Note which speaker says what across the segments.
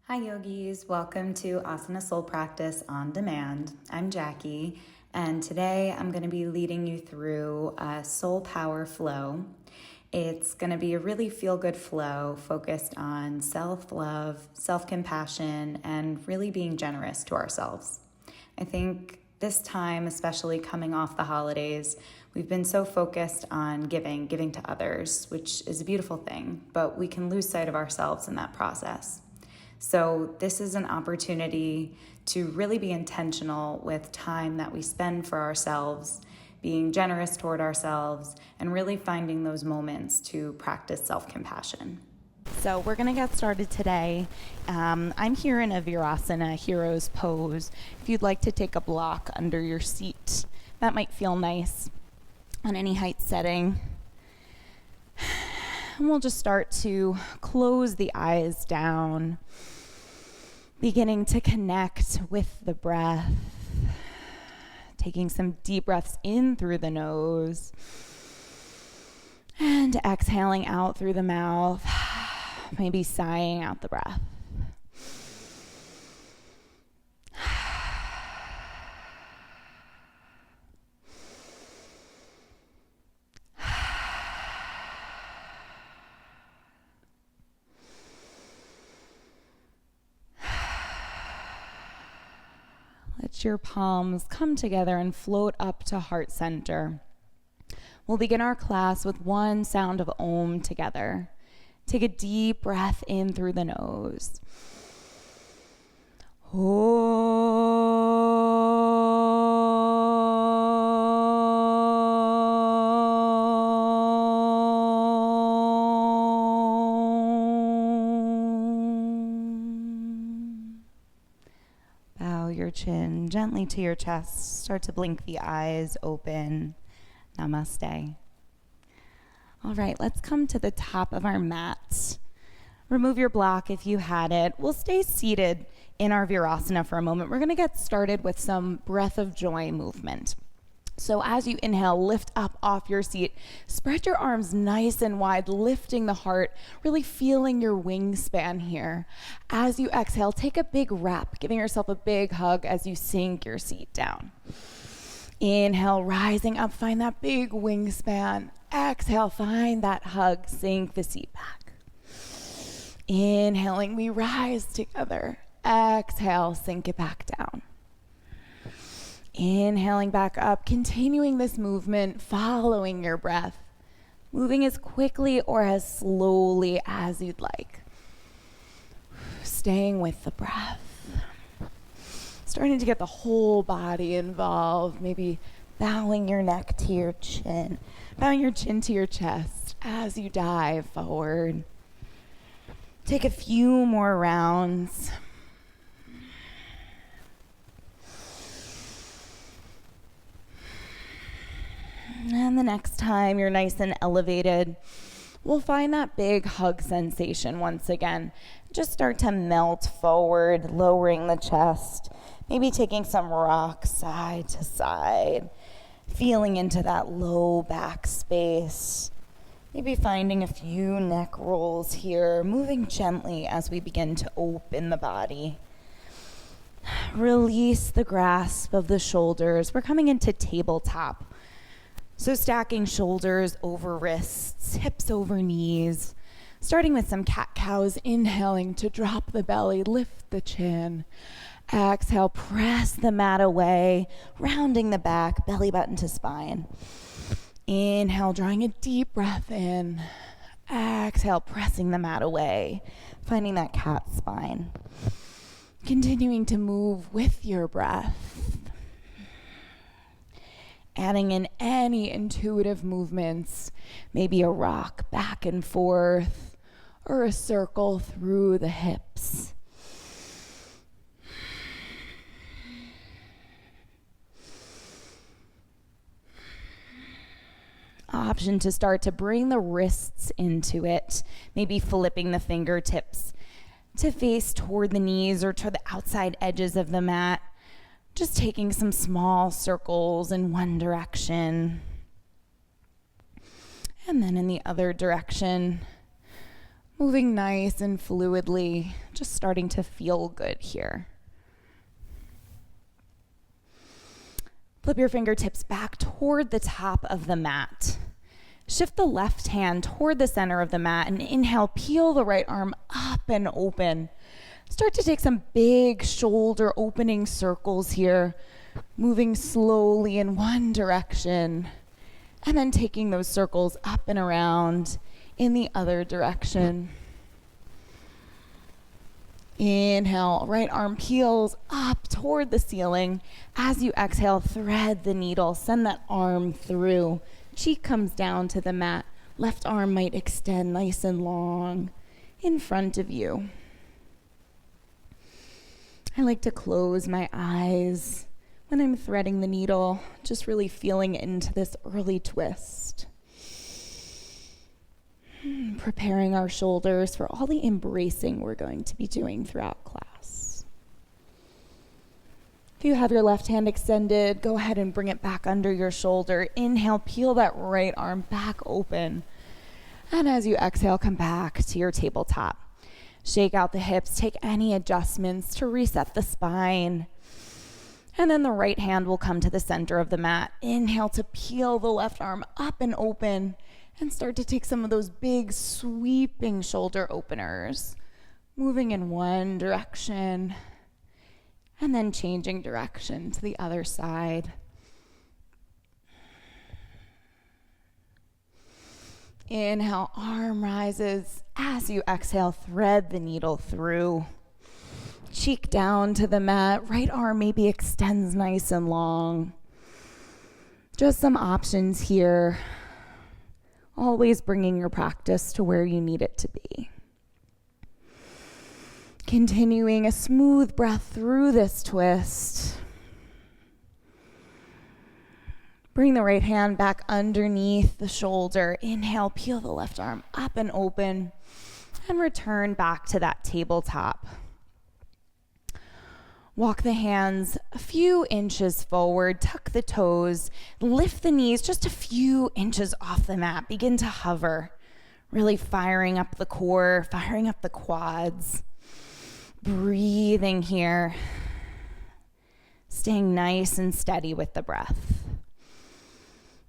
Speaker 1: Hi yogis, welcome to Asana Soul Practice on Demand. I'm Jacqui, and today I'm going to be leading you through a soul power flow. It's going to be a really feel-good flow focused on self-love, self-compassion, and really being generous to ourselves. I think this time, especially coming off the holidays, we've been so focused on giving to others, which is a beautiful thing, but we can lose sight of ourselves in that process. So this is an opportunity to really be intentional with time that we spend for ourselves, being generous toward ourselves, and really finding those moments to practice self-compassion.
Speaker 2: So we're going to get started today. I'm here in a Virasana, hero's pose. If you'd like to take a block under your seat, that might feel nice on any height setting. And we'll just start to close the eyes down, beginning to connect with the breath, taking some deep breaths in through the nose and exhaling out through the mouth, maybe sighing out the breath. Let your palms come together and float up to heart center. We'll begin our class with one sound of Om together. Take a deep breath in through the nose. Bow your chin gently to your chest. Start to blink the eyes open. Namaste. All right, let's come to the top of our mat. Remove your block if you had it. We'll stay seated in our Virasana for a moment. We're going to get started with some breath of joy movement. So as you inhale, lift up off your seat. Spread your arms nice and wide, lifting the heart, really feeling your wingspan here. As you exhale, take a big wrap, giving yourself a big hug as you sink your seat down. Inhale, rising up, find that big wingspan. Exhale, find that hug, sink the seat back. Inhaling, we rise together. Exhale, sink it back down. Inhaling back up, continuing this movement, following your breath, moving as quickly or as slowly as you'd like. Staying with the breath. Starting to get the whole body involved, maybe bowing your neck to your chin, bowing your chin to your chest as you dive forward. Take a few more rounds. And the next time you're nice and elevated, we'll find that big hug sensation once again. Just start to melt forward, lowering the chest, maybe taking some rock side to side, feeling into that low back space. Maybe finding a few neck rolls here, moving gently as we begin to open the body. Release the grasp of the shoulders. We're coming into tabletop. So stacking shoulders over wrists, hips over knees, starting with some cat-cows, inhaling to drop the belly, lift the chin. Exhale, press the mat away, rounding the back, belly button to spine. Inhale, drawing a deep breath in. Exhale, pressing the mat away, finding that cat spine. Continuing to move with your breath. Adding in any intuitive movements, maybe a rock back and forth, or a circle through the hips. Option to start to bring the wrists into it, maybe flipping the fingertips to face toward the knees or to the outside edges of the mat. Just taking some small circles in one direction. And then in the other direction, moving nice and fluidly just starting to feel good here. Flip your fingertips back toward the top of the mat. Shift the left hand toward the center of the mat and inhale, peel the right arm up and open. Start to take some big shoulder opening circles here, moving slowly in one direction, and then taking those circles up and around in the other direction. Inhale, right arm peels up toward the ceiling. As you exhale, thread the needle, send that arm through. Cheek comes down to the mat. Left arm might extend nice and long in front of you. I like to close my eyes when I'm threading the needle, just really feeling into this early twist. Preparing our shoulders for all the embracing we're going to be doing throughout class. If you have your left hand extended, go ahead and bring it back under your shoulder. Inhale, peel that right arm back open. And as you exhale, come back to your tabletop. Shake out the hips, take any adjustments to reset the spine. And then the right hand will come to the center of the mat. Inhale to peel the left arm up and open. And start to take some of those big sweeping shoulder openers, moving in one direction and then changing direction to the other side. Inhale, arm rises. As you exhale, thread the needle through. Cheek down to the mat. Right arm maybe extends nice and long. Just some options here. Always bringing your practice to where you need it to be. Continuing a smooth breath through this twist. Bring the right hand back underneath the shoulder. Inhale, peel the left arm up and open, and return back to that tabletop. Walk the hands a few inches forward, tuck the toes, lift the knees just a few inches off the mat. Begin to hover, really firing up the core, firing up the quads. Breathing here, staying nice and steady with the breath.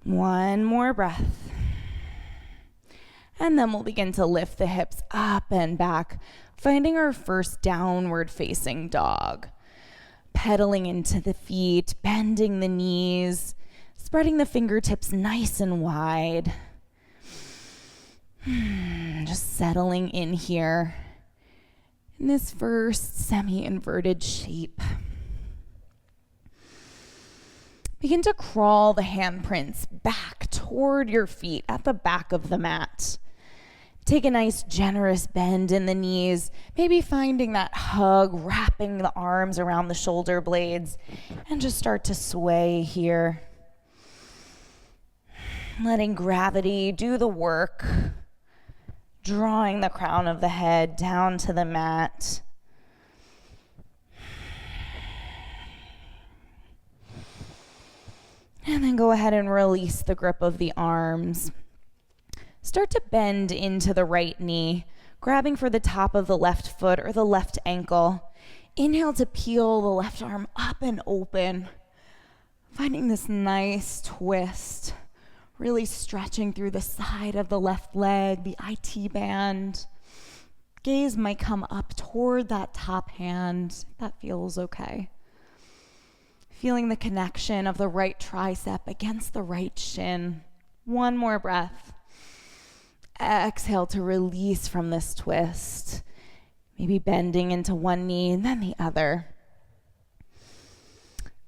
Speaker 2: One more breath. And then we'll begin to lift the hips up and back, finding our first downward facing dog. Pedaling into the feet, bending the knees, spreading the fingertips nice and wide. Just settling in here in this first semi-inverted shape. Begin to crawl the handprints back toward your feet at the back of the mat. Take a nice generous bend in the knees, maybe finding that hug, wrapping the arms around the shoulder blades, and just start to sway here. Letting gravity do the work, drawing the crown of the head down to the mat. And then go ahead and release the grip of the arms. Start to bend into the right knee, grabbing for the top of the left foot or the left ankle. Inhale to peel the left arm up and open, finding this nice twist, really stretching through the side of the left leg, the IT band. Gaze might come up toward that top hand. That feels okay. Feeling the connection of the right tricep against the right shin. One more breath. Exhale to release from this twist. Maybe bending into one knee and then the other.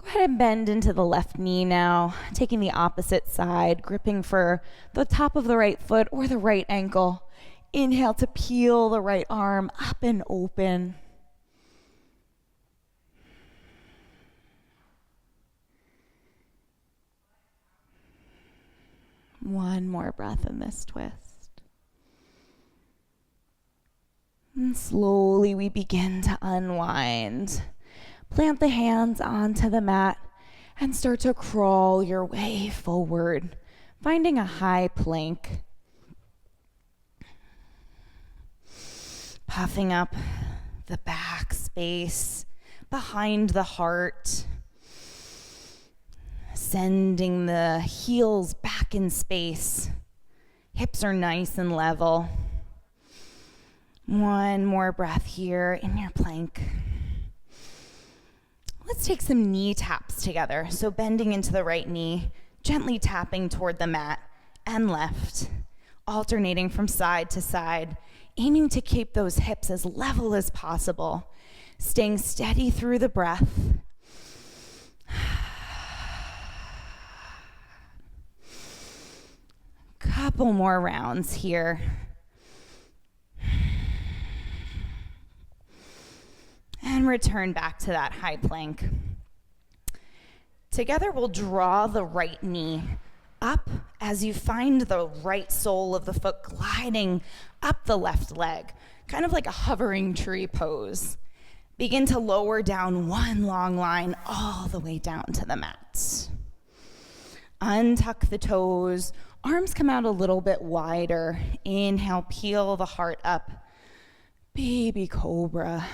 Speaker 2: Go ahead and bend into the left knee now, taking the opposite side, gripping for the top of the right foot or the right ankle. Inhale to peel the right arm up and open. One more breath in this twist. And slowly we begin to unwind. Plant the hands onto the mat and start to crawl your way forward, finding a high plank. Puffing up, the back space, behind the heart. Sending the heels back in space. Hips are nice and level. One more breath here in your plank. Let's take some knee taps together. So bending into the right knee, gently tapping toward the mat and left, alternating from side to side, aiming to keep those hips as level as possible, staying steady through the breath. Couple more rounds here. And return back to that high plank. Together we'll draw the right knee up as you find the right sole of the foot gliding up the left leg, kind of like a hovering tree pose. Begin to lower down one long line all the way down to the mat. Untuck the toes, arms come out a little bit wider. Inhale, peel the heart up. Baby cobra.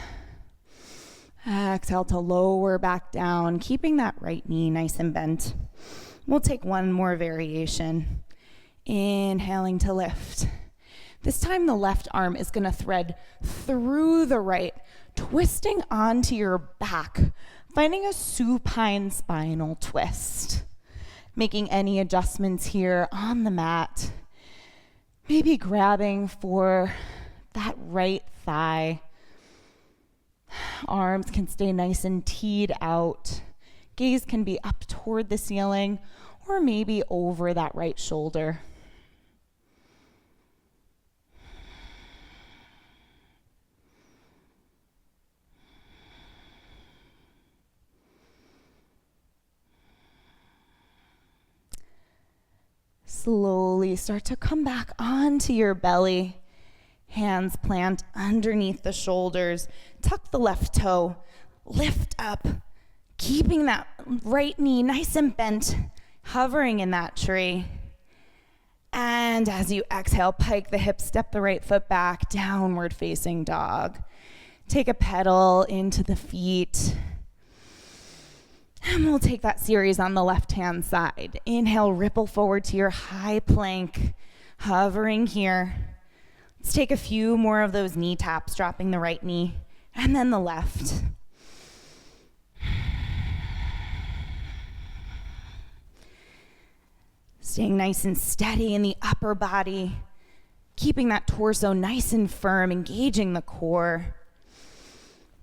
Speaker 2: Exhale to lower back down, keeping that right knee nice and bent. We'll take one more variation. Inhaling to lift. This time the left arm is going to thread through the right, twisting onto your back, finding a supine spinal twist. Making any adjustments here on the mat. Maybe grabbing for that right thigh. Arms can stay nice and teed out. Gaze can be up toward the ceiling or maybe over that right shoulder. Slowly start to come back onto your belly. Hands plant underneath the shoulders. Tuck the left toe. Lift up. Keeping that right knee nice and bent. Hovering in that tree. And as you exhale, pike the hips, step the right foot back, downward facing dog. Take a pedal into the feet. And we'll take that series on the left-hand side. Inhale, ripple forward to your high plank, hovering here. Let's take a few more of those knee taps, dropping the right knee, and then the left. Staying nice and steady in the upper body, keeping that torso nice and firm, engaging the core.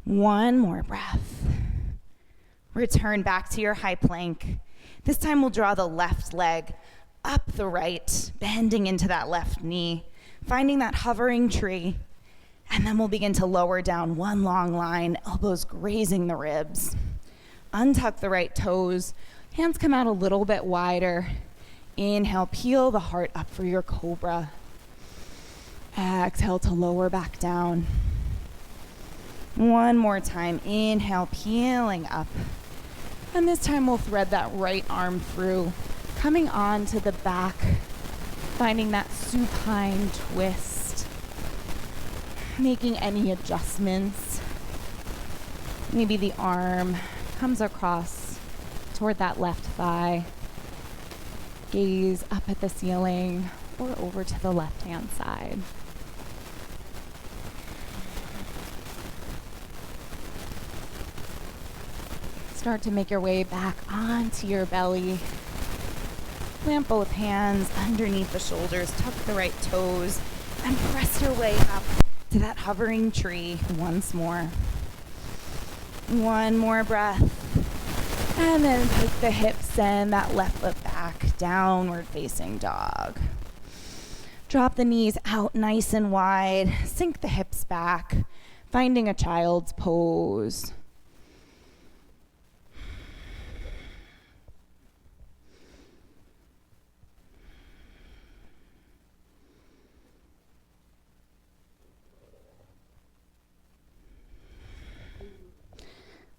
Speaker 2: One more breath. Return back to your high plank. This time we'll draw the left leg up the right, bending into that left knee, finding that hovering tree, and then we'll begin to lower down one long line, elbows grazing the ribs. Untuck the right toes, hands come out a little bit wider. Inhale, peel the heart up for your cobra. Exhale to lower back down. One more time, inhale, peeling up. And this time we'll thread that right arm through, coming on to the back, finding that supine twist, making any adjustments. Maybe the arm comes across toward that left thigh, gaze up at the ceiling or over to the left-hand side. Start to make your way back onto your belly. Plant both hands underneath the shoulders, tuck the right toes, and press your way up to that hovering tree once more. One more breath. And then take the hips and that left foot back, downward facing dog. Drop the knees out nice and wide. Sink the hips back, finding a child's pose.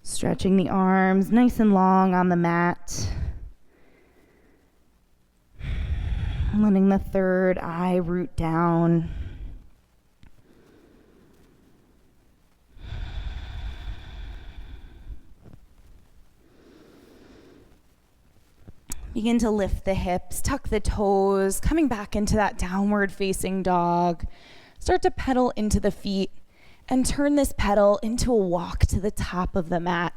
Speaker 2: Stretching the arms nice and long on the mat. Letting the third eye root down. Begin to lift the hips, tuck the toes, coming back into that downward facing dog. Start to pedal into the feet and turn this pedal into a walk to the top of the mat.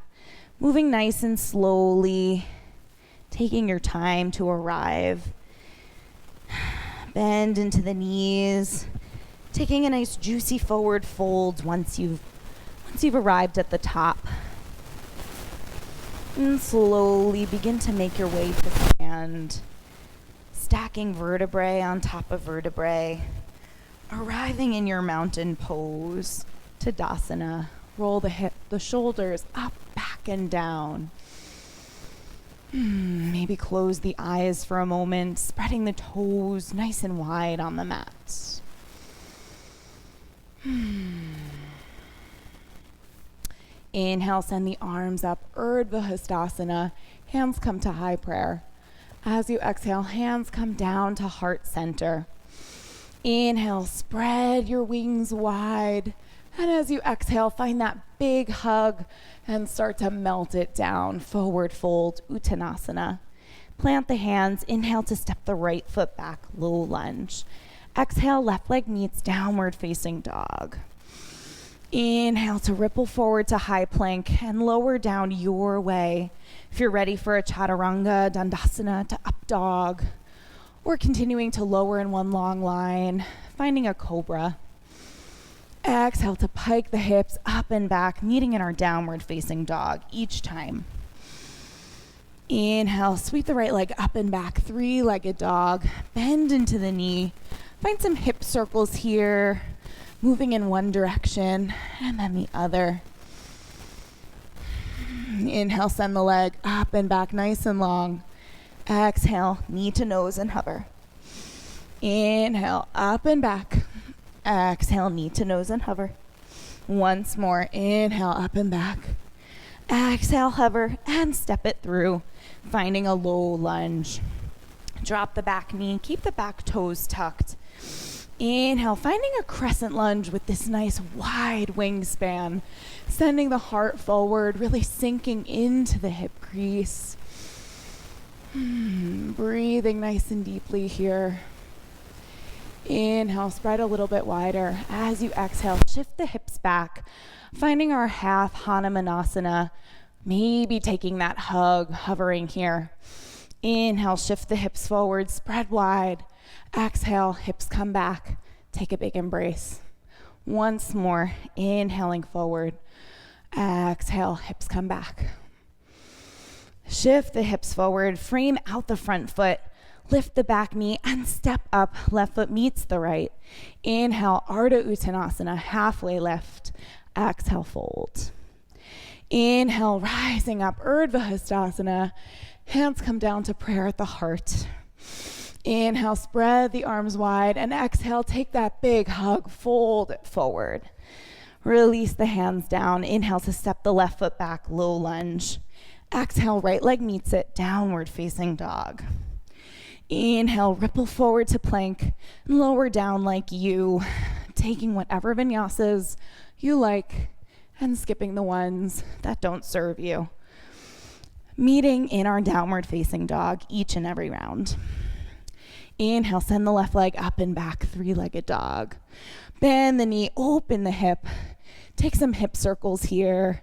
Speaker 2: Moving nice and slowly, taking your time to arrive. Bend into the knees, taking a nice juicy forward fold once you've arrived at the top. And slowly begin to make your way to stand, stacking vertebrae on top of vertebrae, arriving in your mountain pose, Tadasana. Roll the shoulders up, back, and down. Maybe close the eyes for a moment, spreading the toes nice and wide on the mat. Inhale, send the arms up, Urdhva Hastasana. Hands come to high prayer. As you exhale, hands come down to heart center. Inhale, spread your wings wide. And as you exhale, find that big hug and start to melt it down. Forward fold, Uttanasana. Plant the hands. Inhale to step the right foot back, low lunge. Exhale, left leg meets downward facing dog. Inhale to ripple forward to high plank and lower down your way. If you're ready for a chaturanga, dandasana to up dog, or continuing to lower in one long line, finding a cobra. Exhale to pike the hips up and back, meeting in our downward facing dog each time. Inhale, sweep the right leg up and back, three-legged dog. Bend into the knee. Find some hip circles here, moving in one direction and then the other. Inhale, send the leg up and back nice and long. Exhale, knee to nose and hover. Inhale, up and back. Exhale, knee to nose and hover. Once more, inhale, up and back. Exhale, hover, and step it through, finding a low lunge. Drop the back knee, keep the back toes tucked. Inhale, finding a crescent lunge with this nice wide wingspan, sending the heart forward, really sinking into the hip crease. Breathing nice and deeply here. Inhale, spread a little bit wider. As you exhale, shift the hips back, finding our half Hanumanasana, maybe taking that hug, hovering here. Inhale, shift the hips forward, spread wide. Exhale, hips come back, take a big embrace. Once more, inhaling forward. Exhale, hips come back. Shift the hips forward, frame out the front foot. Lift the back knee and step up. Left foot meets the right. Inhale, Ardha Uttanasana, halfway lift. Exhale, fold. Inhale, rising up, Urdhva Hastasana. Hands come down to prayer at the heart. Inhale, spread the arms wide. And exhale, take that big hug, fold it forward. Release the hands down. Inhale to step the left foot back, low lunge. Exhale, right leg meets it, downward facing dog. Inhale, ripple forward to plank, lower down like you, taking whatever vinyasas you like and skipping the ones that don't serve you. Meeting in our downward facing dog each and every round. Inhale, send the left leg up and back, three-legged dog. Bend the knee, open the hip. Take some hip circles here,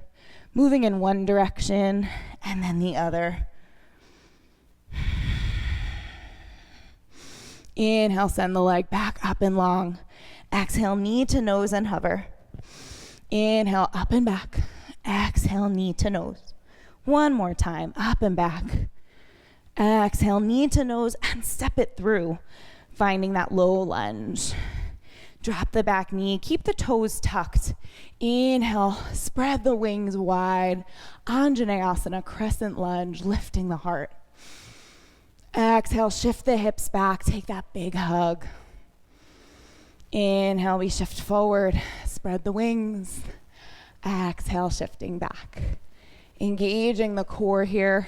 Speaker 2: moving in one direction and then the other. Inhale, send the leg back up and long. Exhale, knee to nose and hover. Inhale, up and back. Exhale, knee to nose. One more time, up and back. Exhale, knee to nose and step it through, finding that low lunge. Drop the back knee, keep the toes tucked. Inhale, spread the wings wide. Anjaneyasana, crescent lunge, lifting the heart. Exhale, shift the hips back, take that big hug. Inhale, we shift forward, spread the wings. Exhale, shifting back. Engaging the core here,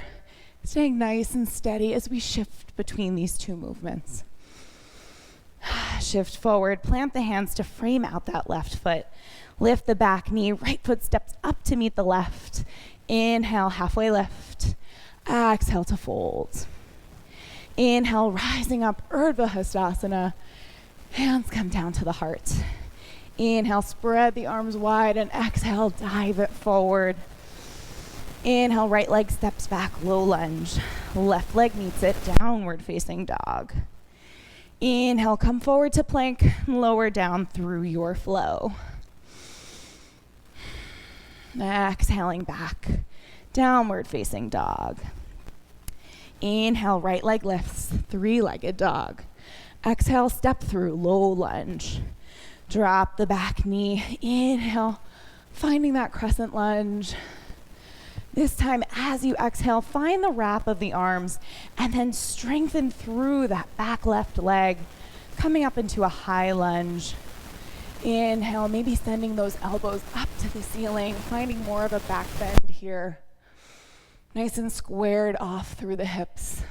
Speaker 2: staying nice and steady as we shift between these two movements. Shift forward, plant the hands to frame out that left foot. Lift the back knee, right foot steps up to meet the left. Inhale, halfway lift. Exhale to fold. Inhale, rising up, Urdhva Hastasana. Hands come down to the heart. Inhale, spread the arms wide, and exhale, dive it forward. Inhale, right leg steps back, low lunge. Left leg meets it, downward facing dog. Inhale, come forward to plank, lower down through your flow. Exhaling back, downward facing dog. Inhale, right leg lifts, three-legged dog. Exhale, step through, low lunge. Drop the back knee. Inhale, finding that crescent lunge. This time, as you exhale, find the wrap of the arms and then strengthen through that back left leg, coming up into a high lunge. Inhale, maybe sending those elbows up to the ceiling, finding more of a back bend here. Nice and squared off through the hips.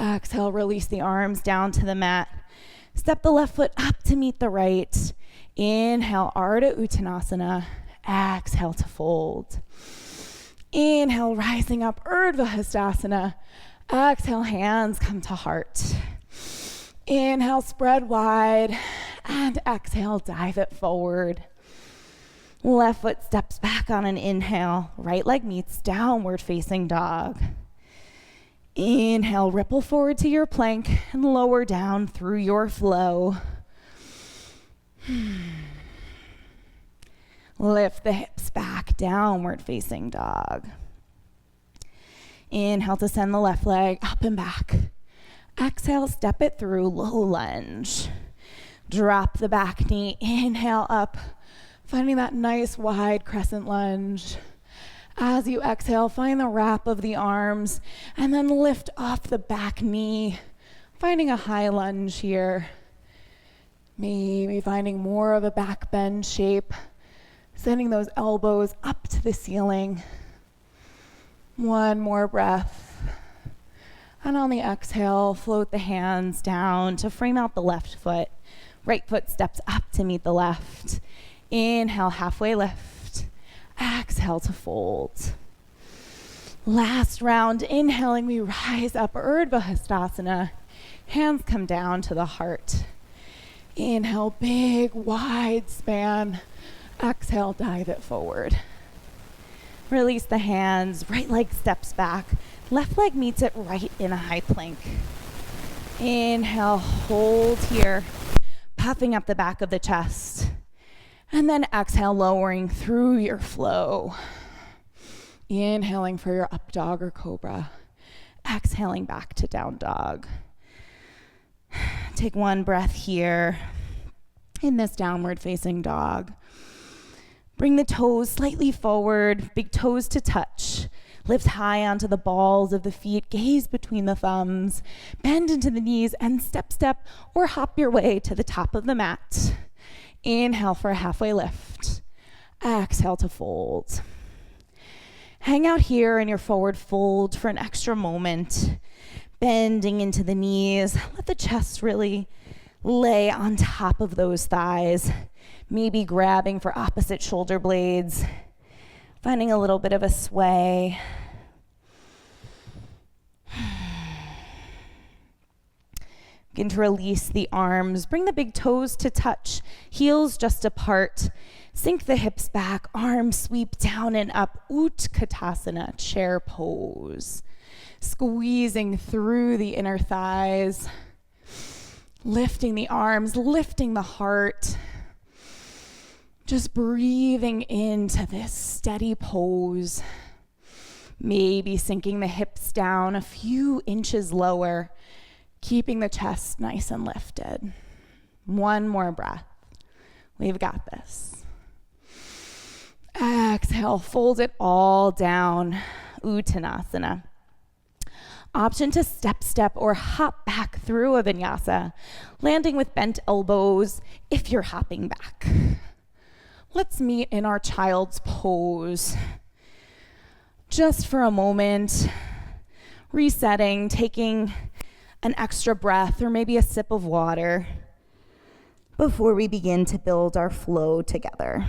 Speaker 2: Exhale, release the arms down to the mat. Step the left foot up to meet the right. Inhale, Ardha Uttanasana. Exhale to fold. Inhale, rising up, Urdhva Hastasana. Exhale, hands come to heart. Inhale, spread wide. And exhale, dive it forward. Left foot steps back on an inhale. Right leg meets downward facing dog. Inhale, ripple forward to your plank and lower down through your flow. Lift the hips back, downward facing dog. Inhale to send the left leg up and back. Exhale, step it through, low lunge. Drop the back knee, inhale up, finding that nice wide crescent lunge. As you exhale, find the wrap of the arms and then lift off the back knee, finding a high lunge here. Maybe finding more of a back bend shape, sending those elbows up to the ceiling. One more breath. And on the exhale, float the hands down to frame out the left foot. Right foot steps up to meet the left. Inhale, halfway lift. Exhale to fold. Last round, inhaling, we rise up, Urdhva Hastasana. Hands come down to the heart. Inhale, big, wide span. Exhale, dive it forward. Release the hands, right leg steps back. Left leg meets it right in a high plank. Inhale, hold here, puffing up the back of the chest. And then exhale, lowering through your flow. Inhaling for your up dog or cobra. Exhaling back to down dog. Take one breath here in this downward facing dog. Bring the toes slightly forward, big toes to touch. Lift high onto the balls of the feet, gaze between the thumbs, bend into the knees, and step, or hop your way to the top of the mat. Inhale for a halfway lift. Exhale to fold. Hang out here in your forward fold for an extra moment, bending into the knees. Let the chest really lay on top of those thighs, maybe grabbing for opposite shoulder blades, finding a little bit of a sway. Begin to release the arms. Bring the big toes to touch, heels just apart. Sink the hips back, arms sweep down and up. Utkatasana, chair pose. Squeezing through the inner thighs. Lifting the arms, lifting the heart. Just breathing into this steady pose. Maybe sinking the hips down a few inches lower, keeping the chest nice and lifted. One more breath. We've got this. Exhale, fold it all down. Uttanasana. Option to step, or hop back through a vinyasa, landing with bent elbows if you're hopping back. Let's meet in our child's pose. Just for a moment, resetting, taking an extra breath or maybe a sip of water before we begin to build our flow together.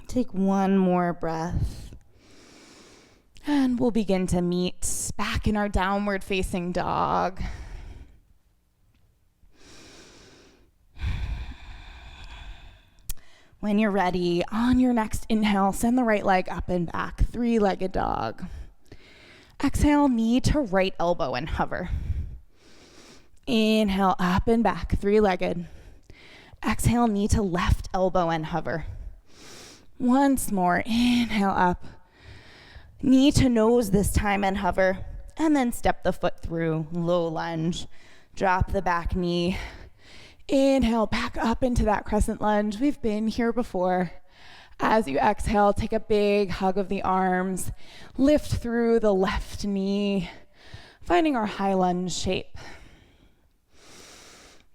Speaker 2: Take one more breath. And we'll begin to meet back in our downward facing dog. When you're ready, on your next inhale, send the right leg up and back, three-legged dog. Exhale, knee to right elbow and hover. Inhale, up and back, three-legged. Exhale, knee to left elbow and hover. Once more, inhale up. Knee to nose this time and hover. And then step the foot through, low lunge. Drop the back knee. Inhale, back up into that crescent lunge. We've been here before. As you exhale, take a big hug of the arms. Lift through the left knee, finding our high lunge shape.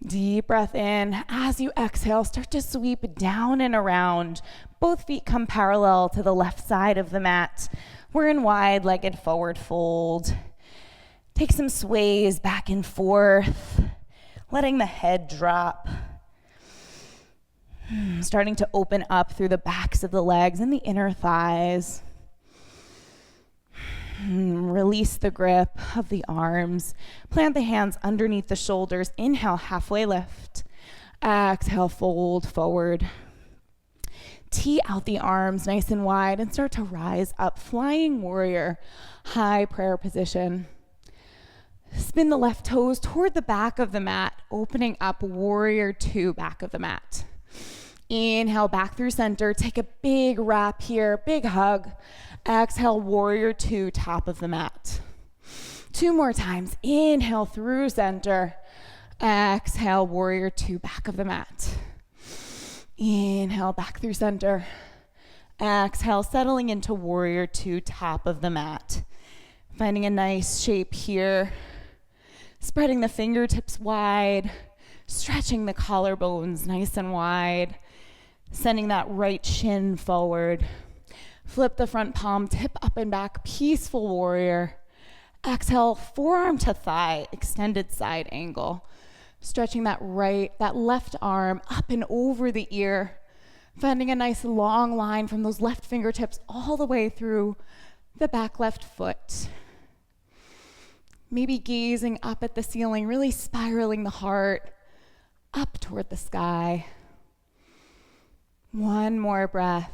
Speaker 2: Deep breath in. As you exhale, start to sweep down and around. Both feet come parallel to the left side of the mat. We're in wide-legged forward fold. Take some sways back and forth, letting the head drop. Starting to open up through the backs of the legs and the inner thighs. Release the grip of the arms. Plant the hands underneath the shoulders. Inhale, halfway lift. Exhale, fold forward. Tee out the arms nice and wide and start to rise up. Flying warrior, high prayer position. Spin the left toes toward the back of the mat, opening up warrior two, back of the mat. Inhale, back through center. Take a big wrap here, big hug. Exhale, warrior two, top of the mat. Two more times. Inhale through center. Exhale, warrior two, back of the mat. Inhale, back through center. Exhale, settling into warrior two, top of the mat. Finding a nice shape here. Spreading the fingertips wide. Stretching the collarbones nice and wide. Sending that right shin forward. Flip the front palm, tip up and back, peaceful warrior. Exhale, forearm to thigh, extended side angle. Stretching that left arm up and over the ear. Finding a nice long line from those left fingertips all the way through the back left foot. Maybe gazing up at the ceiling, really spiraling the heart up toward the sky. One more breath.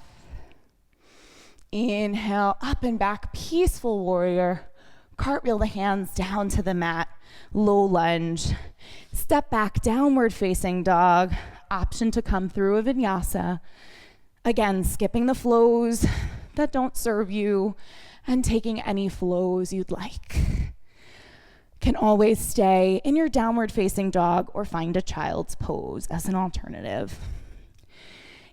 Speaker 2: Inhale, up and back, peaceful warrior. Cartwheel the hands down to the mat, low lunge. Step back, downward facing dog. Option to come through a vinyasa. Again, skipping the flows that don't serve you and taking any flows you'd like. Can always stay in your downward facing dog or find a child's pose as an alternative.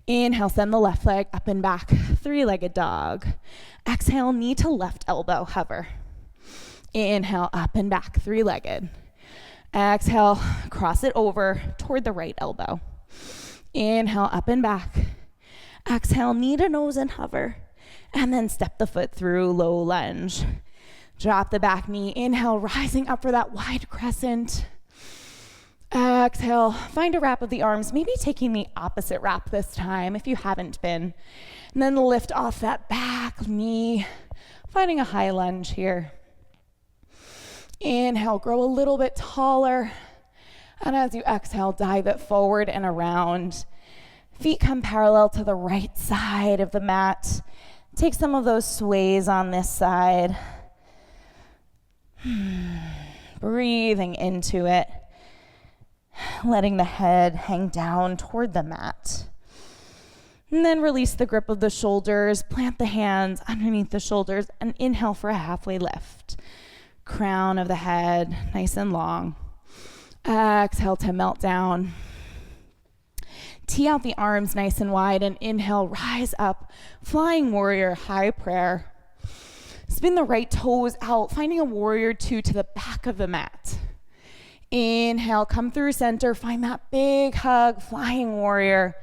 Speaker 2: Inhale, send the left leg up and back, three-legged dog. Exhale, knee to left elbow, hover. Inhale, up and back, three-legged. Exhale, cross it over toward the right elbow. Inhale, up and back. Exhale, knee to nose and hover. And then step the foot through, low lunge. Drop the back knee. Inhale, rising up for that wide crescent. Exhale, find a wrap of the arms, maybe taking the opposite wrap this time if you haven't been. And then lift off that back knee, finding a high lunge here. Inhale, grow a little bit taller. And as you exhale, dive it forward and around. Feet come parallel to the right side of the mat. Take some of those sways on this side. Breathing into it. Letting the head hang down toward the mat. And then release the grip of the shoulders. Plant the hands underneath the shoulders and inhale for a halfway lift. Crown of the head, nice and long. Exhale to melt down. Tee out the arms nice and wide and inhale, rise up. Flying warrior, high prayer. Spin the right toes out, finding a warrior two to the back of the mat. Inhale, come through center, find that big hug, flying warrior.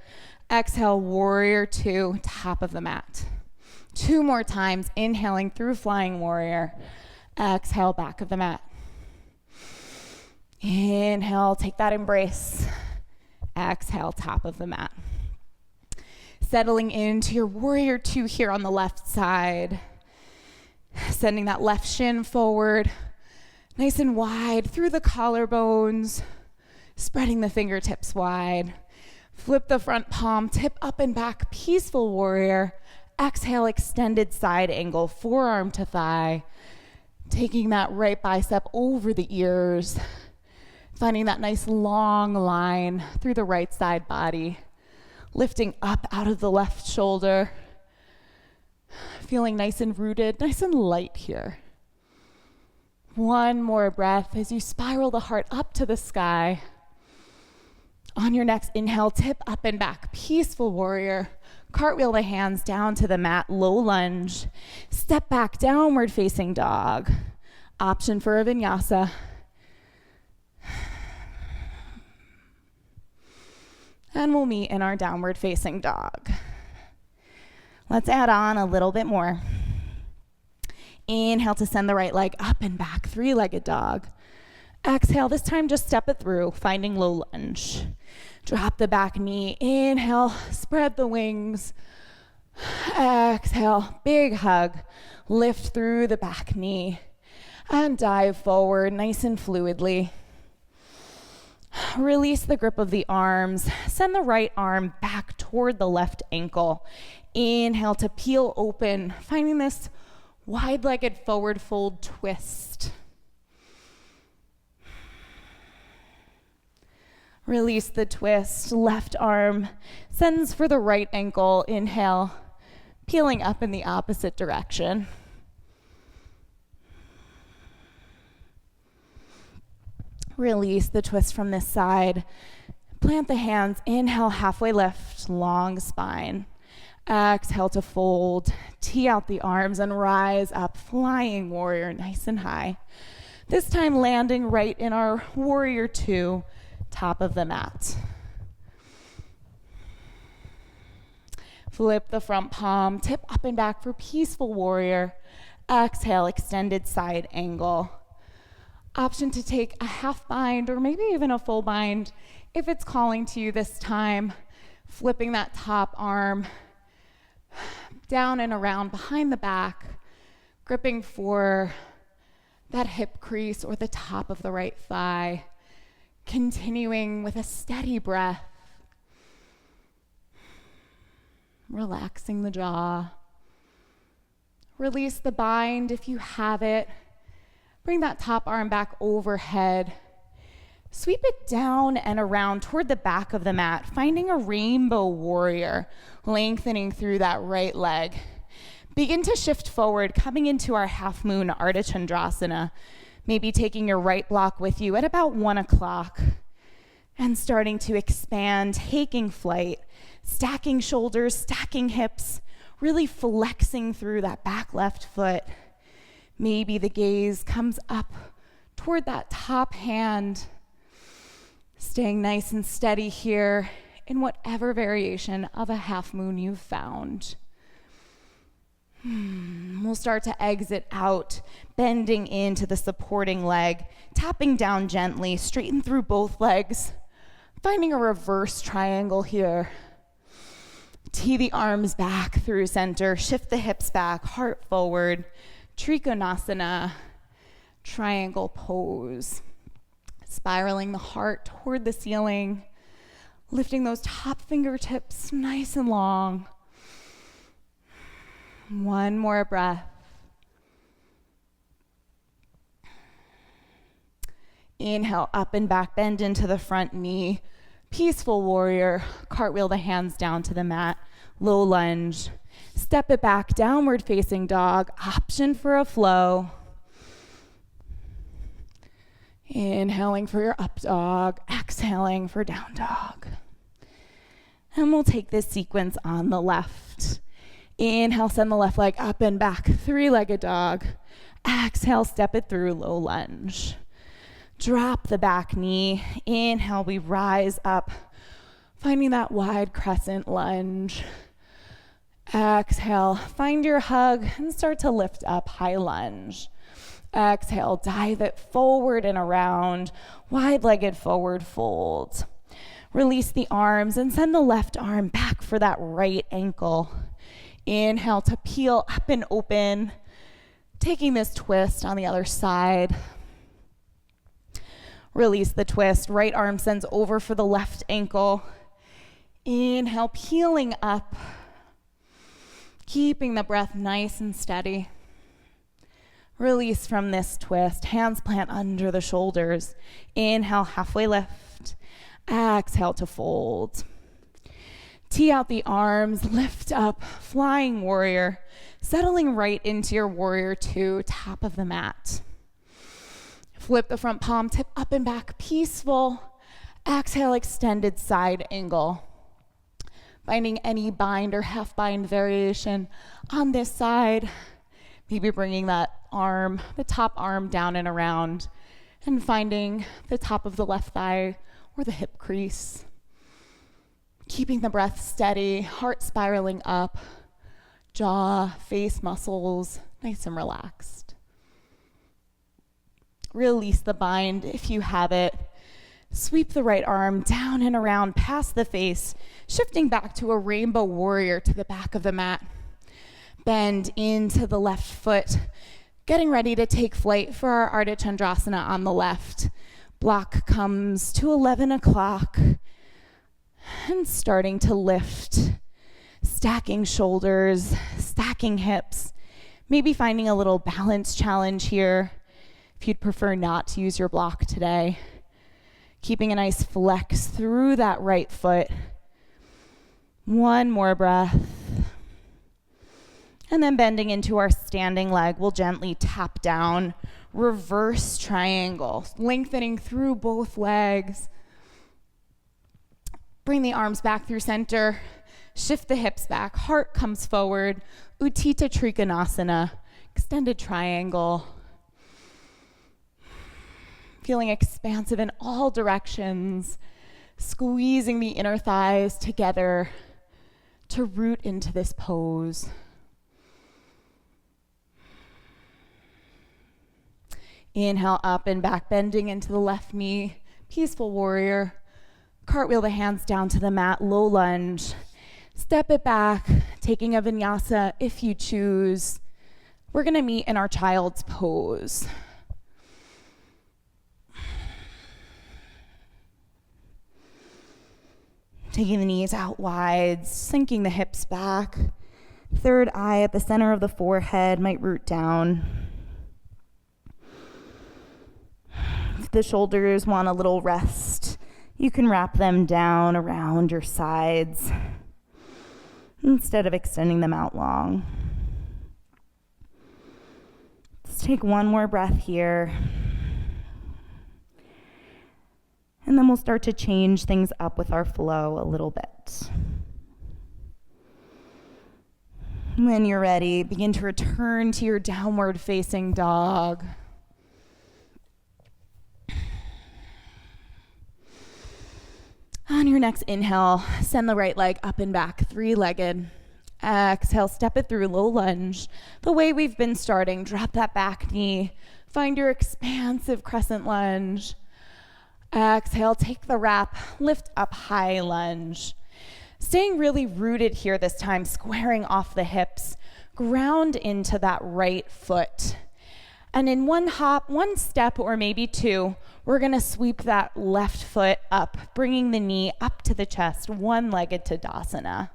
Speaker 2: Exhale, warrior two, top of the mat. Two more times, inhaling through flying warrior. Exhale, back of the mat. Inhale, take that embrace. Exhale, top of the mat. Settling into your warrior two here on the left side. Sending that left shin forward, nice and wide through the collarbones, spreading the fingertips wide. Flip the front palm, tip up and back, peaceful warrior. Exhale, extended side angle, forearm to thigh. Taking that right bicep over the ears. Finding that nice long line through the right side body. Lifting up out of the left shoulder. Feeling nice and rooted, nice and light here. One more breath as you spiral the heart up to the sky. On your next inhale, tip up and back, peaceful warrior. Cartwheel the hands down to the mat, low lunge. Step back, downward facing dog. Option for a vinyasa. And we'll meet in our downward facing dog. Let's add on a little bit more. Inhale to send the right leg up and back, three-legged dog. Exhale, this time just step it through, finding low lunge. Drop the back knee, inhale, spread the wings. Exhale, big hug, lift through the back knee. And dive forward, nice and fluidly. Release the grip of the arms. Send the right arm back toward the left ankle. Inhale to peel open, finding this wide-legged forward fold twist. Release the twist. Left arm sends for the right ankle. Inhale, peeling up in the opposite direction. Release the twist from this side. Plant the hands. Inhale, halfway lift, long spine. Exhale to fold. Tee out the arms and rise up, flying warrior, nice and high. This time landing right in our warrior two, top of the mat. Flip the front palm, tip up and back for peaceful warrior. Exhale, extended side angle. Option to take a half bind or maybe even a full bind if it's calling to you this time. Flipping that top arm down and around behind the back, gripping for that hip crease or the top of the right thigh. Continuing with a steady breath. Relaxing the jaw. Release the bind if you have it. Bring that top arm back overhead. Sweep it down and around toward the back of the mat, finding a rainbow warrior, lengthening through that right leg. Begin to shift forward, coming into our half moon Ardha Chandrasana, maybe taking your right block with you at about 1 o'clock and starting to expand, taking flight, stacking shoulders, stacking hips, really flexing through that back left foot. Maybe the gaze comes up toward that top hand, staying nice and steady here in whatever variation of a half moon you've found. We'll start to exit out, bending into the supporting leg, tapping down gently, straighten through both legs, finding a reverse triangle here. Tee the arms back through center, shift the hips back, heart forward, Trikonasana, triangle pose. Spiraling the heart toward the ceiling, lifting those top fingertips nice and long. One more breath. Inhale, up and back, bend into the front knee. Peaceful warrior, cartwheel the hands down to the mat. Low lunge. Step it back, downward facing dog. Option for a flow. Inhaling for your up dog, exhaling for down dog. And we'll take this sequence on the left. Inhale, send the left leg up and back, three-legged dog. Exhale, step it through, low lunge. Drop the back knee. Inhale, we rise up, finding that wide crescent lunge. Exhale, find your hug and start to lift up, high lunge. Exhale, dive it forward and around, wide-legged forward fold. Release the arms and send the left arm back for that right ankle. Inhale to peel up and open, taking this twist on the other side. Release the twist, right arm sends over for the left ankle. Inhale, peeling up, keeping the breath nice and steady. Release from this twist, hands plant under the shoulders. Inhale, halfway lift. Exhale to fold. Tee out the arms, lift up, flying warrior, settling right into your warrior two, top of the mat. Flip the front palm, tip up and back, peaceful. Exhale, extended side angle. Finding any bind or half bind variation on this side. Maybe bringing that arm, the top arm down and around, and finding the top of the left thigh or the hip crease. Keeping the breath steady, heart spiraling up, jaw, face muscles, nice and relaxed. Release the bind if you have it. Sweep the right arm down and around past the face, shifting back to a rainbow warrior to the back of the mat. Bend into the left foot, getting ready to take flight for our Ardha Chandrasana on the left. Block comes to 11 o'clock and starting to lift, stacking shoulders, stacking hips, maybe finding a little balance challenge here if you'd prefer not to use your block today. Keeping a nice flex through that right foot. One more breath. And then bending into our standing leg, we'll gently tap down, reverse triangle, lengthening through both legs. Bring the arms back through center, shift the hips back, heart comes forward, Utthita Trikonasana, extended triangle. Feeling expansive in all directions, squeezing the inner thighs together to root into this pose. Inhale up and back, bending into the left knee, peaceful warrior. Cartwheel the hands down to the mat, low lunge. Step it back, taking a vinyasa if you choose. We're gonna meet in our child's pose. Taking the knees out wide, sinking the hips back. Third eye at the center of the forehead might root down. If the shoulders want a little rest, you can wrap them down around your sides instead of extending them out long. Let's take one more breath here. And then we'll start to change things up with our flow a little bit. When you're ready, begin to return to your downward facing dog. On your next inhale, send the right leg up and back, three-legged. Exhale, step it through, low lunge. The way we've been starting, drop that back knee. Find your expansive crescent lunge. Exhale, take the wrap, lift up, high lunge. Staying really rooted here this time, squaring off the hips. Ground into that right foot. And in one hop, one step, or maybe two, we're gonna sweep that left foot up, bringing the knee up to the chest, one-legged Tadasana.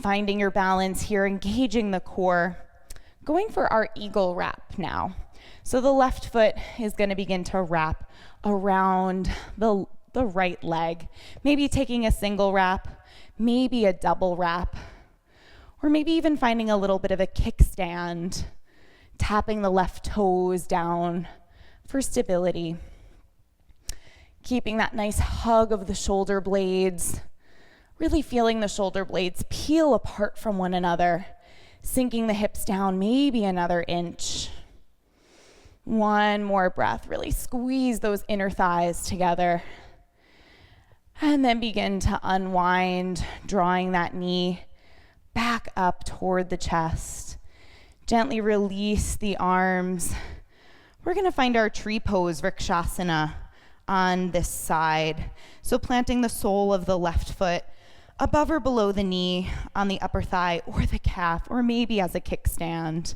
Speaker 2: Finding your balance here, engaging the core. Going for our eagle wrap now. So the left foot is gonna begin to wrap around the right leg. Maybe taking a single wrap, maybe a double wrap, or maybe even finding a little bit of a kickstand, tapping the left toes down for stability. Keeping that nice hug of the shoulder blades, really feeling the shoulder blades peel apart from one another, sinking the hips down maybe another inch. One more breath, really squeeze those inner thighs together. And then begin to unwind, drawing that knee back up toward the chest. Gently release the arms. We're gonna find our tree pose, Vrikshasana, on this side. So planting the sole of the left foot above or below the knee on the upper thigh or the calf, or maybe as a kickstand.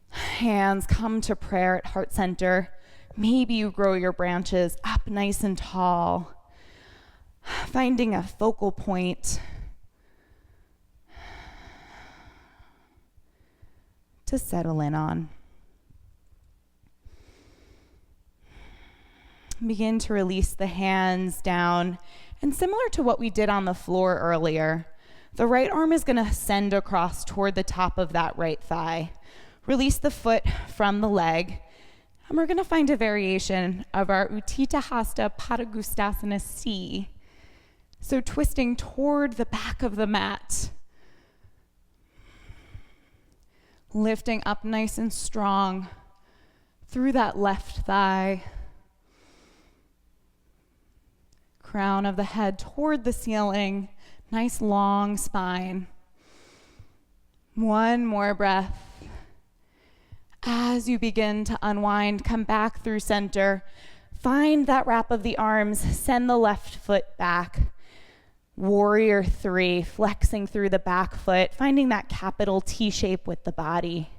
Speaker 2: Hands come to prayer at heart center. Maybe you grow your branches up nice and tall, finding a focal point to settle in on. Begin to release the hands down, and similar to what we did on the floor earlier, the right arm is going to send across toward the top of that right thigh. Release the foot from the leg, and we're going to find a variation of our Utthita Hasta Padangusthasana C. So twisting toward the back of the mat, lifting up nice and strong through that left thigh. Crown of the head toward the ceiling, nice long spine. One more breath. As you begin to unwind, come back through center. Find that wrap of the arms, send the left foot back. Warrior 3, flexing through the back foot, finding that capital T shape with the body.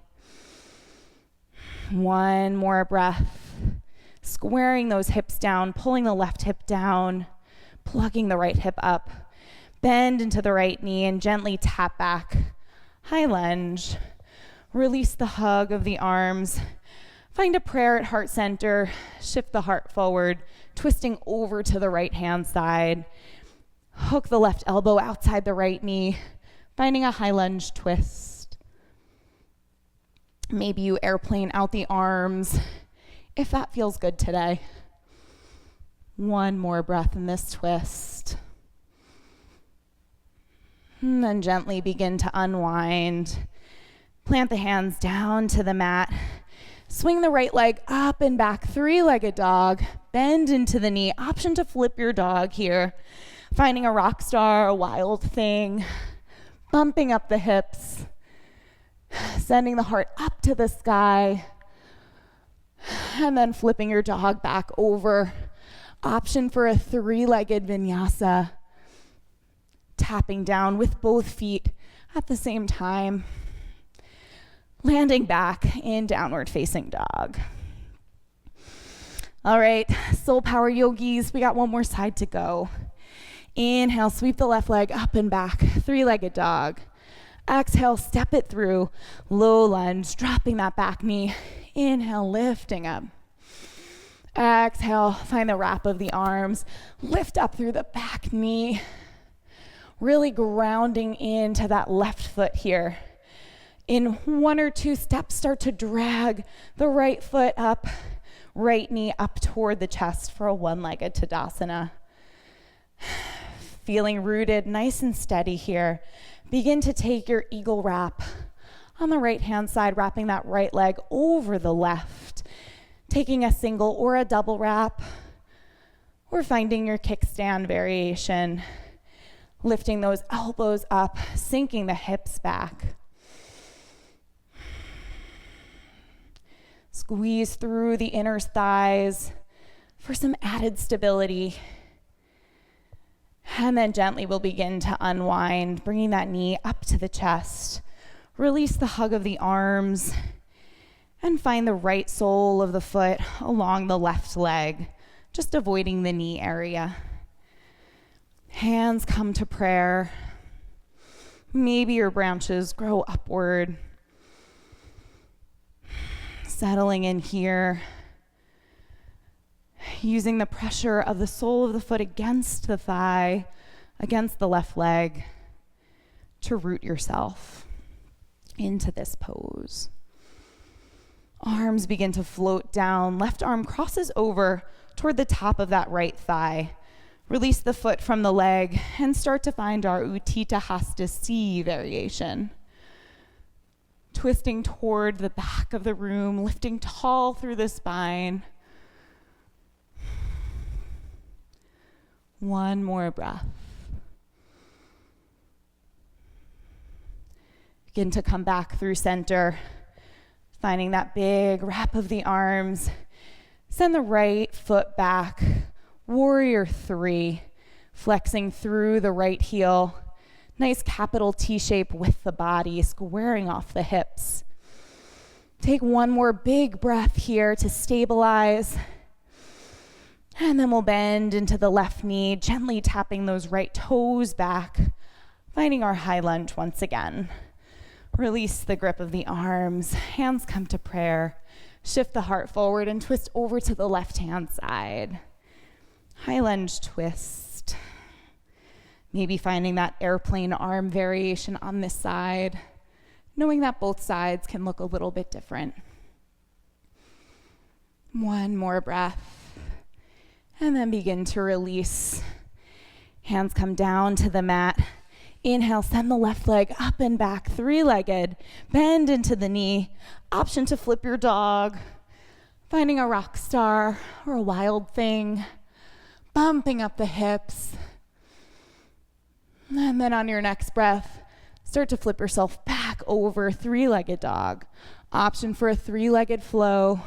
Speaker 2: One more breath. Squaring those hips down, pulling the left hip down, plugging the right hip up. Bend into the right knee and gently tap back. High lunge. Release the hug of the arms. Find a prayer at heart center. Shift the heart forward, twisting over to the right hand side. Hook the left elbow outside the right knee, finding a high lunge twist. Maybe you airplane out the arms, if that feels good today. One more breath in this twist. And then gently begin to unwind. Plant the hands down to the mat. Swing the right leg up and back, three-legged dog. Bend into the knee. Option to flip your dog here. Finding a rock star, a wild thing. Bumping up the hips. Sending the heart up to the sky. And then flipping your dog back over. Option for a three-legged vinyasa. Tapping down with both feet at the same time. Landing back in downward facing dog. All right, soul power yogis, we got one more side to go. Inhale, sweep the left leg up and back, three-legged dog. Exhale, step it through, low lunge, dropping that back knee. Inhale, lifting up. Exhale, find the wrap of the arms, lift up through the back knee. Really grounding into that left foot here. In one or two steps, start to drag the right foot up, right knee up toward the chest for a one-legged Tadasana. Feeling rooted, nice and steady here. Begin to take your eagle wrap on the right-hand side, wrapping that right leg over the left. Taking a single or a double wrap, or finding your kickstand variation. Lifting those elbows up, sinking the hips back. Squeeze through the inner thighs for some added stability. And then gently we'll begin to unwind, bringing that knee up to the chest. Release the hug of the arms and find the right sole of the foot along the left leg, just avoiding the knee area. Hands come to prayer. Maybe your branches grow upward. Settling in here, using the pressure of the sole of the foot against the thigh, against the left leg, to root yourself into this pose. Arms begin to float down. Left arm crosses over toward the top of that right thigh. Release the foot from the leg and start to find our Utthita Hasta C variation. Twisting toward the back of the room, lifting tall through the spine. One more breath. Begin to come back through center, finding that big wrap of the arms. Send the right foot back, Warrior 3, flexing through the right heel. Nice capital T shape with the body, squaring off the hips. Take one more big breath here to stabilize. And then we'll bend into the left knee, gently tapping those right toes back, finding our high lunge once again. Release the grip of the arms, hands come to prayer. Shift the heart forward and twist over to the left-hand side. High lunge twist. Maybe finding that airplane arm variation on this side, knowing that both sides can look a little bit different. One more breath. And then begin to release. Hands come down to the mat. Inhale, send the left leg up and back, three-legged. Bend into the knee. Option to flip your dog. Finding a rock star or a wild thing. Bumping up the hips. And then on your next breath, start to flip yourself back over, three-legged dog. Option for a three-legged flow.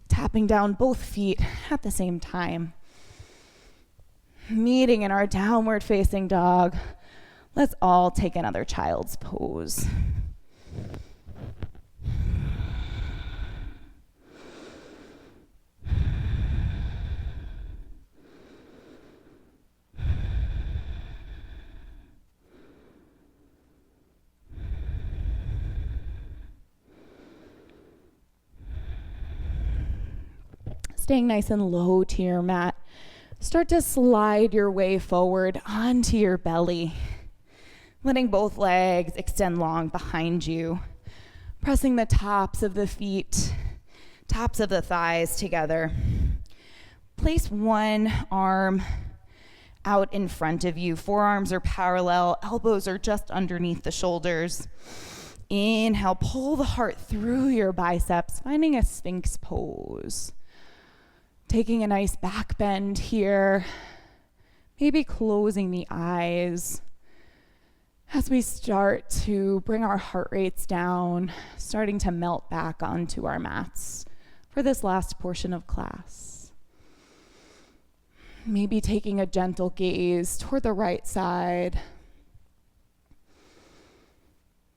Speaker 2: Tapping down both feet at the same time. Meeting in our downward facing dog. Let's all take another child's pose. Staying nice and low to your mat. Start to slide your way forward onto your belly. Letting both legs extend long behind you. Pressing the tops of the feet, tops of the thighs together. Place one arm out in front of you. Forearms are parallel, elbows are just underneath the shoulders. Inhale, pull the heart through your biceps, finding a Sphinx pose. Taking a nice back bend here, maybe closing the eyes as we start to bring our heart rates down, starting to melt back onto our mats for this last portion of class. Maybe taking a gentle gaze toward the right side,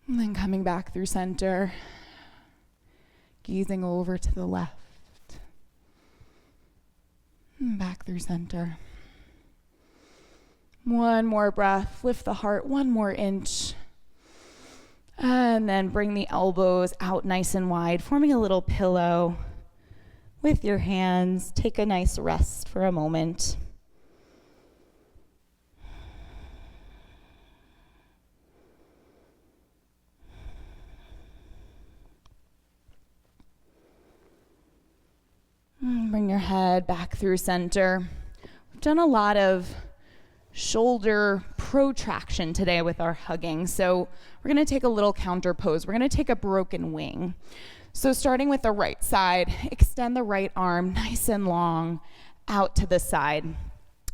Speaker 2: and then coming back through center, gazing over to the left. Back through center. One more breath. Lift the heart 1 more inch. And then bring the elbows out nice and wide, forming a little pillow. With your hands, take a nice rest for a moment. Bring your head back through center. We've done a lot of shoulder protraction today with our hugging. So we're going to take a little counter pose. We're going to take a broken wing. So starting with the right side, extend the right arm nice and long out to the side.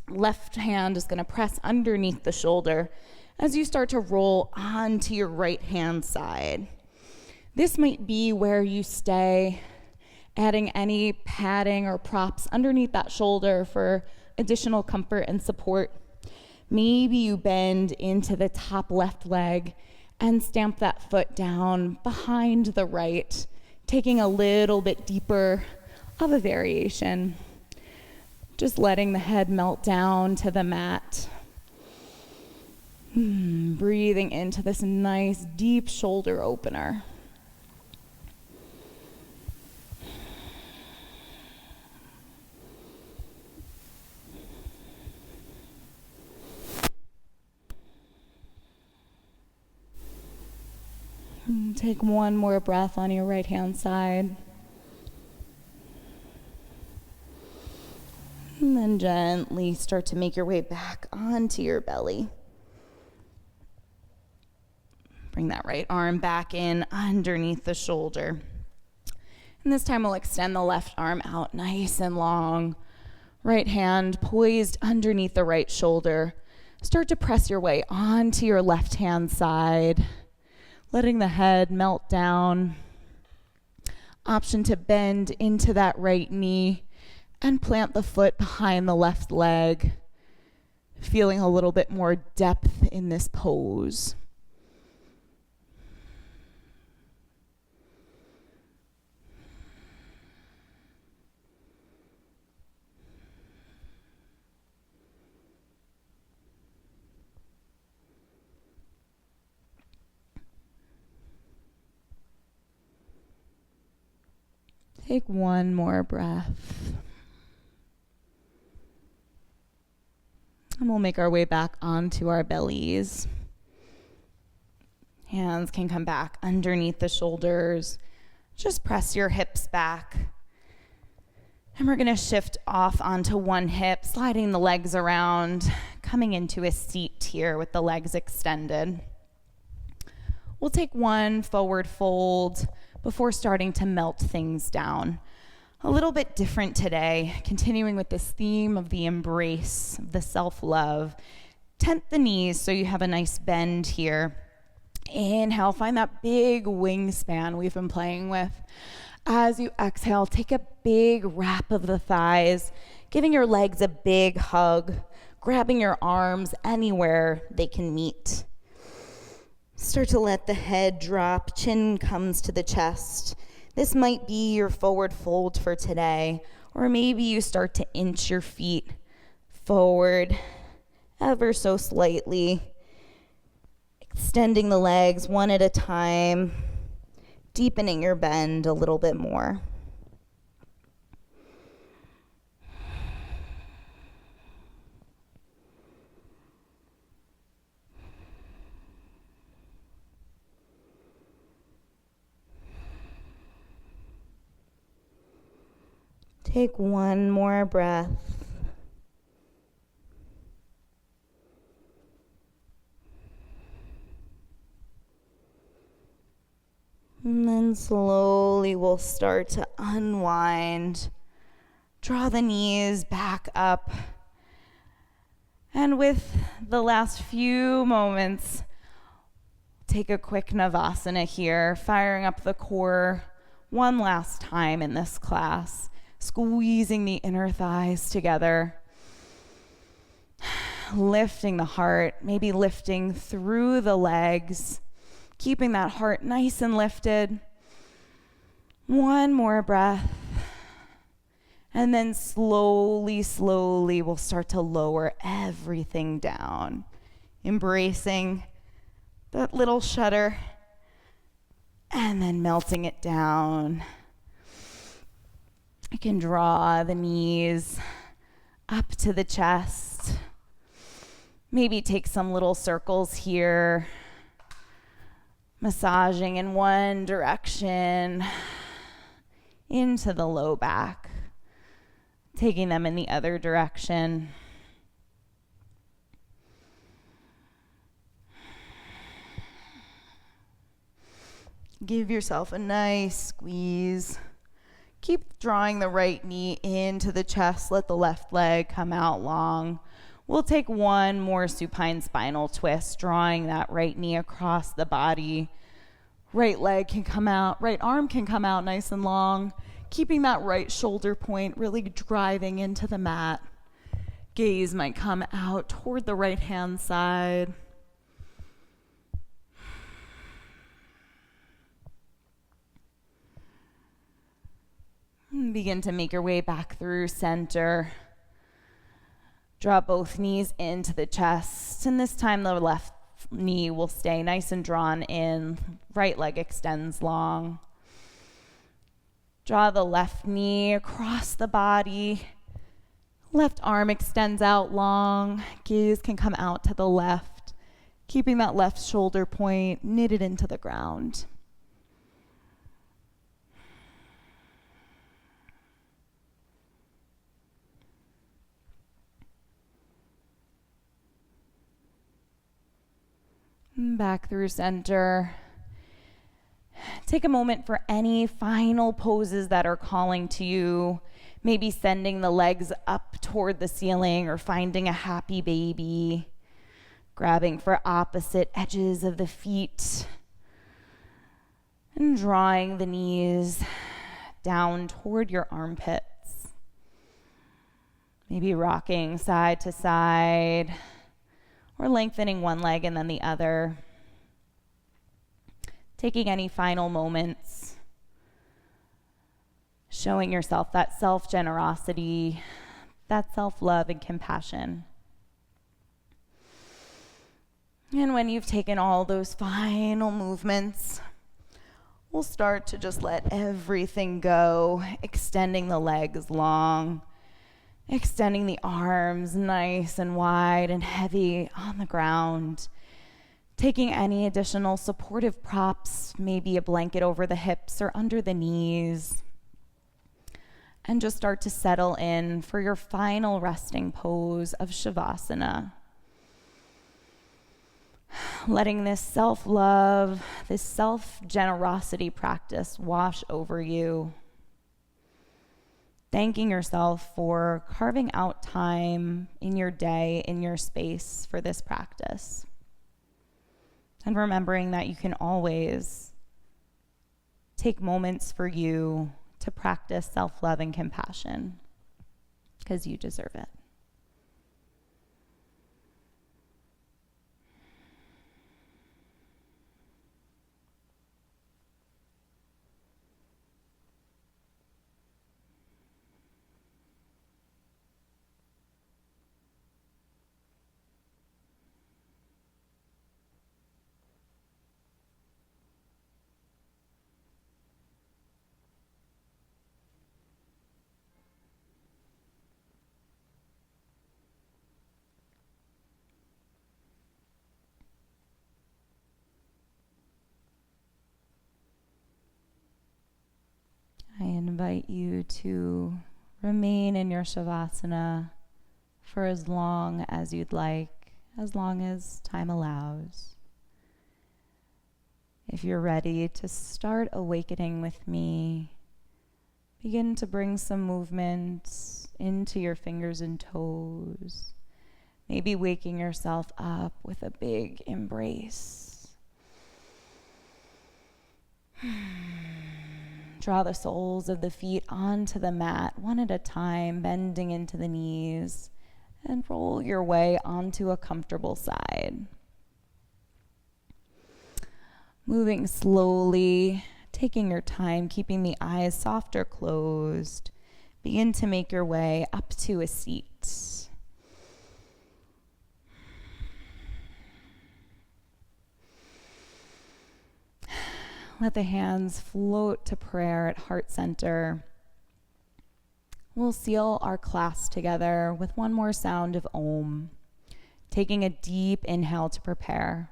Speaker 2: Left hand is going to press underneath the shoulder as you start to roll onto your right hand side. This might be where you stay, adding any padding or props underneath that shoulder for additional comfort and support. Maybe you bend into the top left leg and stamp that foot down behind the right, taking a little bit deeper of a variation. Just letting the head melt down to the mat. Breathing into this nice deep shoulder opener. Take one more breath on your right hand side. And then gently start to make your way back onto your belly. Bring that right arm back in underneath the shoulder. And this time we'll extend the left arm out nice and long. Right hand poised underneath the right shoulder. Start to press your way onto your left hand side. Letting the head melt down. Option to bend into that right knee And plant the foot behind the left leg, feeling a little bit more depth in this pose. Take one more breath. And we'll make our way back onto our bellies. Hands can come back underneath the shoulders. Just press your hips back. And we're going to shift off onto one hip, sliding the legs around, coming into a seat here with the legs extended. We'll take one forward fold before starting to melt things down. A little bit different today, continuing with this theme of the embrace, of the self-love. Tent the knees so you have a nice bend here. Inhale, find that big wingspan we've been playing with. As you exhale, take a big wrap of the thighs, giving your legs a big hug, grabbing your arms anywhere they can meet. Start to let the head drop, chin comes to the chest. This might be your forward fold for today, or maybe you start to inch your feet forward ever so slightly, extending the legs one at a time, deepening your bend a little bit more. Take one more breath. And then slowly we'll start to unwind. Draw the knees back up. And with the last few moments, take a quick Navasana here, firing up the core one last time in this class. Squeezing the inner thighs together, lifting the heart, maybe lifting through the legs, keeping that heart nice and lifted. One more breath, and then slowly we'll start to lower everything down, embracing that little shudder, and then melting it down. You can draw the knees up to the chest. Maybe take some little circles here, massaging in one direction into the low back, taking them in the other direction. Give yourself a nice squeeze. Keep drawing the right knee into the chest. Let the left leg come out long. We'll take one more supine spinal twist, drawing that right knee across the body. Right leg can come out, right arm can come out nice and long, keeping that right shoulder point really driving into the mat. Gaze might come out toward the right hand side. Begin to make your way back through center. Draw both knees into the chest, and this time the left knee will stay nice and drawn in. Right leg extends long. Draw the left knee across the body. Left arm extends out long. Gaze can come out to the left, keeping that left shoulder point knitted into the ground. Back through center. Take a moment for any final poses that are calling to you. Maybe sending the legs up toward the ceiling or finding a happy baby. Grabbing for opposite edges of the feet. And drawing the knees down toward your armpits. Maybe rocking side to side or lengthening one leg and then the other. Taking any final moments, showing yourself that self-generosity, that self-love and compassion. And when you've taken all those final movements, we'll start to just let everything go, extending the legs long, extending the arms nice and wide and heavy on the ground, taking any additional supportive props, maybe a blanket over the hips or under the knees, and just start to settle in for your final resting pose of Shavasana. Letting this self-love, this self-generosity practice wash over you. Thanking yourself for carving out time in your day, in your space for this practice. And remembering that you can always take moments for you to practice self-love and compassion because you deserve it. I invite you to remain in your Shavasana for as long as you'd like, as long as time allows. If you're ready to start awakening with me, begin to bring some movement into your fingers and toes, maybe waking yourself up with a big embrace. Draw the soles of the feet onto the mat, one at a time, bending into the knees, and roll your way onto a comfortable side. Moving slowly, taking your time, keeping the eyes soft or closed, begin to make your way up to a seat. Let the hands float to prayer at heart center. We'll seal our class together with one more sound of Om, taking a deep inhale to prepare.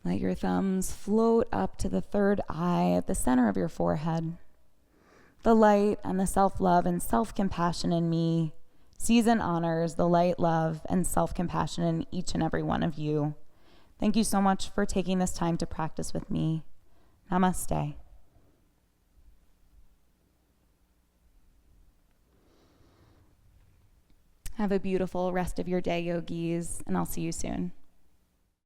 Speaker 2: Let your thumbs float up to the third eye at the center of your forehead. The light and the self-love and self-compassion in me sees and honors the light, love, and self-compassion in each and every one of you. Thank you so much for taking this time to practice with me. Namaste. Have a beautiful rest of your day, yogis, and I'll see you soon.